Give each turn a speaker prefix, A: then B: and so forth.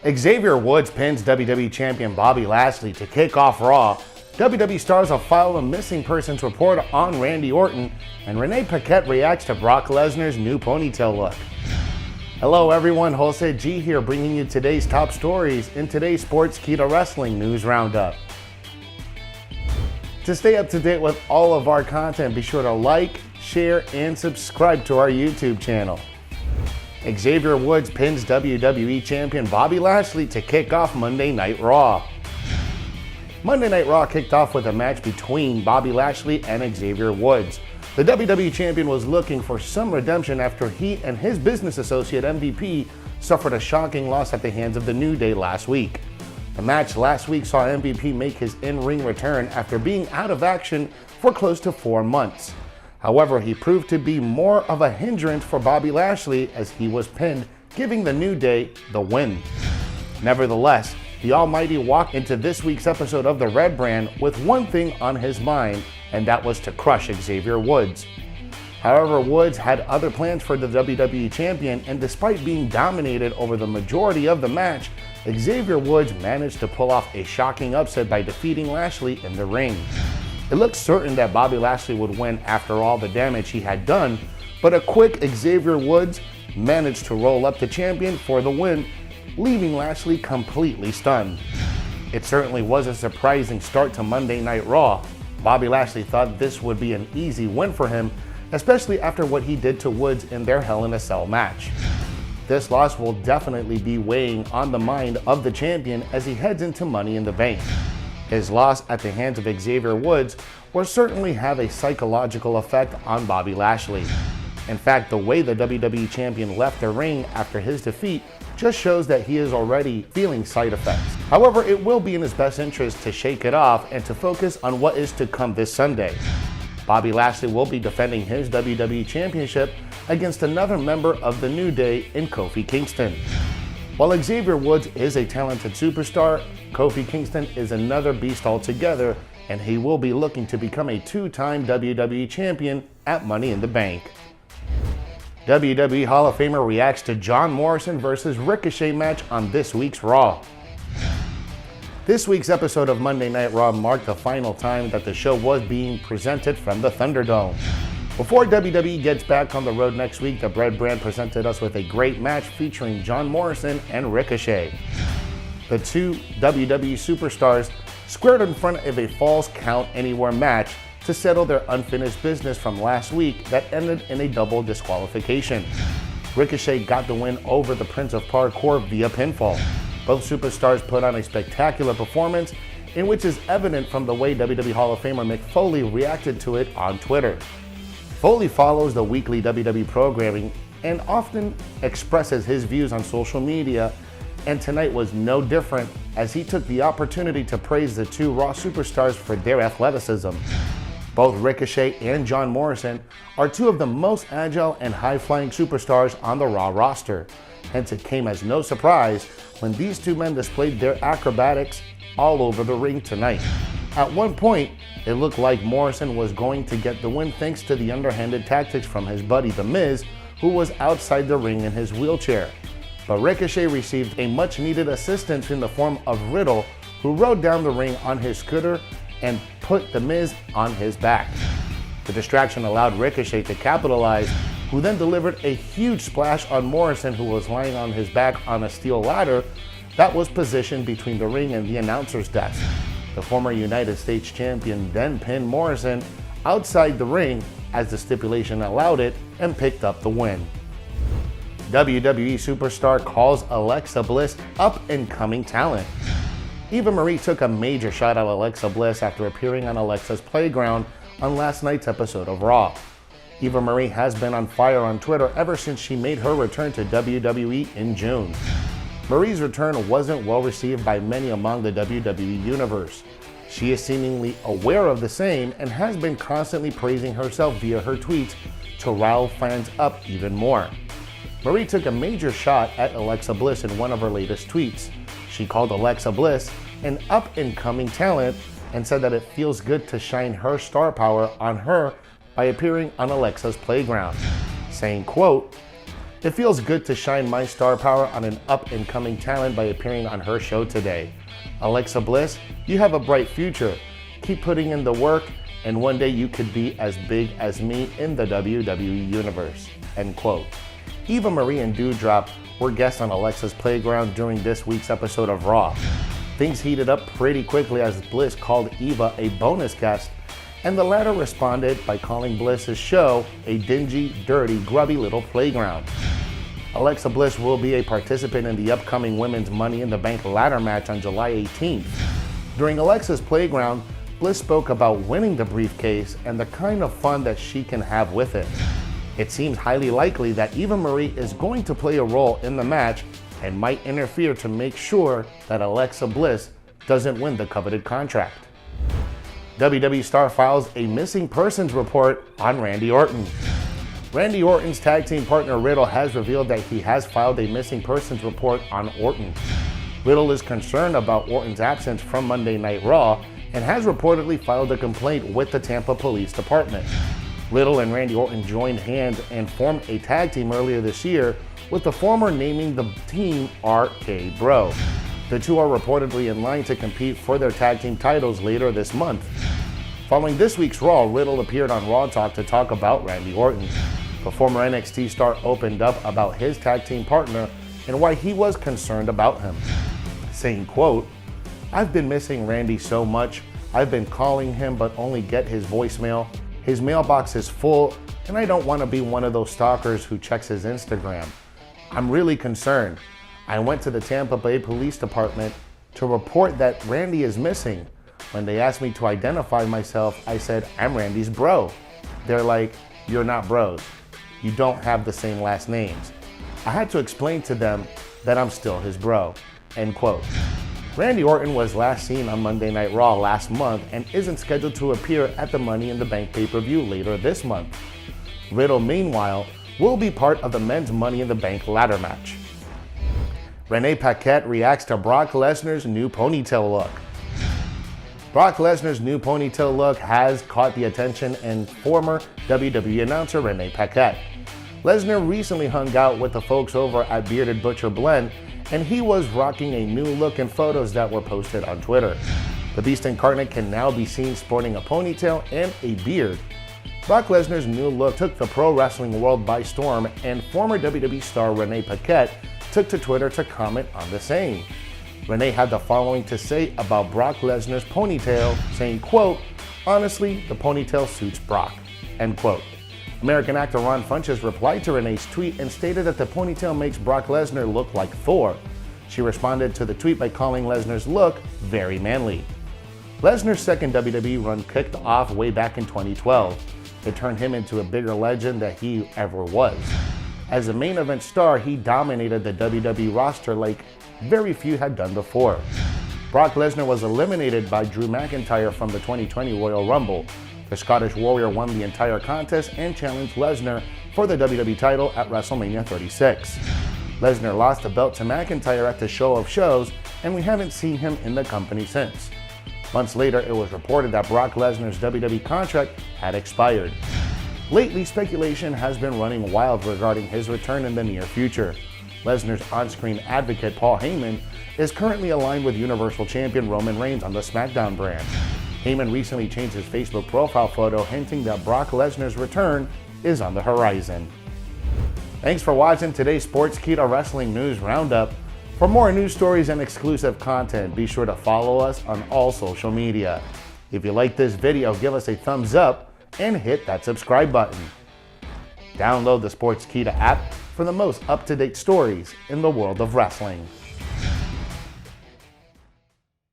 A: Xavier Woods pins WWE Champion Bobby Lashley to kick off Raw. WWE stars will file a missing persons report on Randy Orton, and Renee Paquette reacts to Brock Lesnar's new ponytail look. Hello everyone, Jose G here, bringing you today's top stories in today's Sportskeeda Wrestling News Roundup. To stay up to date with all of our content, be sure to like, share, and subscribe to our YouTube channel. Xavier Woods pins WWE Champion Bobby Lashley to kick off Monday Night Raw. Monday Night Raw kicked off with a match between Bobby Lashley and Xavier Woods. The WWE Champion was looking for some redemption after he and his business associate MVP suffered a shocking loss at the hands of the New Day last week. The match last week saw MVP make his in-ring return after being out of action for close to 4 months. However, he proved to be more of a hindrance for Bobby Lashley as he was pinned, giving the New Day the win. Nevertheless, the Almighty walked into this week's episode of the Red Brand with one thing on his mind, and that was to crush Xavier Woods. However, Woods had other plans for the WWE Champion, and despite being dominated over the majority of the match, Xavier Woods managed to pull off a shocking upset by defeating Lashley in the ring. It looked certain that Bobby Lashley would win after all the damage he had done, but a quick Xavier Woods managed to roll up the champion for the win, leaving Lashley completely stunned. It certainly was a surprising start to Monday Night Raw. Bobby Lashley thought this would be an easy win for him, especially after what he did to Woods in their Hell in a Cell match. This loss will definitely be weighing on the mind of the champion as he heads into Money in the Bank. His loss at the hands of Xavier Woods will certainly have a psychological effect on Bobby Lashley. In fact, the way the WWE Champion left the ring after his defeat just shows that he is already feeling side effects. However, it will be in his best interest to shake it off and to focus on what is to come this Sunday. Bobby Lashley will be defending his WWE Championship against another member of the New Day in Kofi Kingston. While Xavier Woods is a talented superstar, Kofi Kingston is another beast altogether, and he will be looking to become a 2-time WWE Champion at Money in the Bank. WWE Hall of Famer reacts to John Morrison versus Ricochet match on this week's Raw. This week's episode of Monday Night Raw marked the final time that the show was being presented from the Thunderdome. Before WWE gets back on the road next week, the Red Brand presented us with a great match featuring John Morrison and Ricochet. The two WWE superstars squared in front of a Falls Count Anywhere match to settle their unfinished business from last week that ended in a double disqualification. Ricochet got the win over the Prince of Parkour via pinfall. Both superstars put on a spectacular performance, in which is evident from the way WWE Hall of Famer Mick Foley reacted to it on Twitter. Foley follows the weekly WWE programming and often expresses his views on social media, and tonight was no different as he took the opportunity to praise the two Raw superstars for their athleticism. Both Ricochet and John Morrison are two of the most agile and high-flying superstars on the Raw roster, hence it came as no surprise when these two men displayed their acrobatics all over the ring tonight. At one point, it looked like Morrison was going to get the win thanks to the underhanded tactics from his buddy The Miz, who was outside the ring in his wheelchair. But Ricochet received a much-needed assistance in the form of Riddle, who rode down the ring on his scooter and put The Miz on his back. The distraction allowed Ricochet to capitalize, who then delivered a huge splash on Morrison, who was lying on his back on a steel ladder that was positioned between the ring and the announcer's desk. The former United States Champion then pinned Morrison outside the ring as the stipulation allowed it and picked up the win. WWE Superstar calls Alexa Bliss up-and-coming talent. Eva Marie took a major shot at Alexa Bliss after appearing on Alexa's Playground on last night's episode of Raw. Eva Marie has been on fire on Twitter ever since she made her return to WWE in June. Marie's return wasn't well received by many among the WWE universe. She is seemingly aware of the same and has been constantly praising herself via her tweets to rile fans up even more. Marie took a major shot at Alexa Bliss in one of her latest tweets. She called Alexa Bliss an up-and-coming talent and said that it feels good to shine her star power on her by appearing on Alexa's Playground, saying, quote, It feels good to shine my star power on an up-and-coming talent by appearing on her show today. Alexa Bliss, you have a bright future. Keep putting in the work, and one day you could be as big as me in the WWE Universe." End quote. Eva Marie and Doudrop were guests on Alexa's Playground during this week's episode of Raw. Things heated up pretty quickly as Bliss called Eva a bonus guest, and the latter responded by calling Bliss's show a dingy, dirty, grubby little playground. Alexa Bliss will be a participant in the upcoming Women's Money in the Bank ladder match on July 18th. During Alexa's Playground, Bliss spoke about winning the briefcase and the kind of fun that she can have with it. It seems highly likely that Eva Marie is going to play a role in the match and might interfere to make sure that Alexa Bliss doesn't win the coveted contract. WWE star files a missing persons report on Randy Orton. Randy Orton's tag team partner Riddle has revealed that he has filed a missing persons report on Orton. Riddle is concerned about Orton's absence from Monday Night Raw and has reportedly filed a complaint with the Tampa Police Department. Riddle and Randy Orton joined hands and formed a tag team earlier this year, with the former naming the team RK Bro. The two are reportedly in line to compete for their tag team titles later this month. Following this week's Raw, Riddle appeared on Raw Talk to talk about Randy Orton. The former NXT star opened up about his tag team partner and why he was concerned about him, saying, quote, "I've been missing Randy so much. I've been calling him but only get his voicemail. His mailbox is full, and I don't want to be one of those stalkers who checks his Instagram. I'm really concerned. I went to the Tampa Bay Police Department to report that Randy is missing. When they asked me to identify myself, I said, 'I'm Randy's bro.' They're like, 'You're not bros. You don't have the same last names.' I had to explain to them that I'm still his bro." End quote. Randy Orton was last seen on Monday Night Raw last month and isn't scheduled to appear at the Money in the Bank pay-per-view later this month. Riddle, meanwhile, will be part of the men's Money in the Bank ladder match. Renee Paquette reacts to Brock Lesnar's new ponytail look. Brock Lesnar's new ponytail look has caught the attention of former WWE announcer Renee Paquette. Lesnar recently hung out with the folks over at Bearded Butcher Blend, and he was rocking a new look in photos that were posted on Twitter. The Beast Incarnate can now be seen sporting a ponytail and a beard. Brock Lesnar's new look took the pro wrestling world by storm, and former WWE star Renee Paquette took to Twitter to comment on the same. Renee had the following to say about Brock Lesnar's ponytail, saying, quote, "Honestly, the ponytail suits Brock." End quote. American actor Ron Funches replied to Renee's tweet and stated that the ponytail makes Brock Lesnar look like Thor. She responded to the tweet by calling Lesnar's look very manly. Lesnar's second WWE run kicked off way back in 2012. It turned him into a bigger legend than he ever was. As a main event star, he dominated the WWE roster like very few had done before. Brock Lesnar was eliminated by Drew McIntyre from the 2020 Royal Rumble. The Scottish Warrior won the entire contest and challenged Lesnar for the WWE title at WrestleMania 36. Lesnar lost the belt to McIntyre at the Show of Shows, and we haven't seen him in the company since. Months later, it was reported that Brock Lesnar's WWE contract had expired. Lately, speculation has been running wild regarding his return in the near future. Lesnar's on-screen advocate Paul Heyman is currently aligned with Universal Champion Roman Reigns on the SmackDown brand. Heyman recently changed his Facebook profile photo, hinting that Brock Lesnar's return is on the horizon. Thanks for watching today's Sportskeeda Wrestling News Roundup. For more news stories and exclusive content, be sure to follow us on all social media. If you like this video, give us a thumbs up and hit that subscribe button. Download the Sportskeeda app for the most up-to-date stories in the world of wrestling.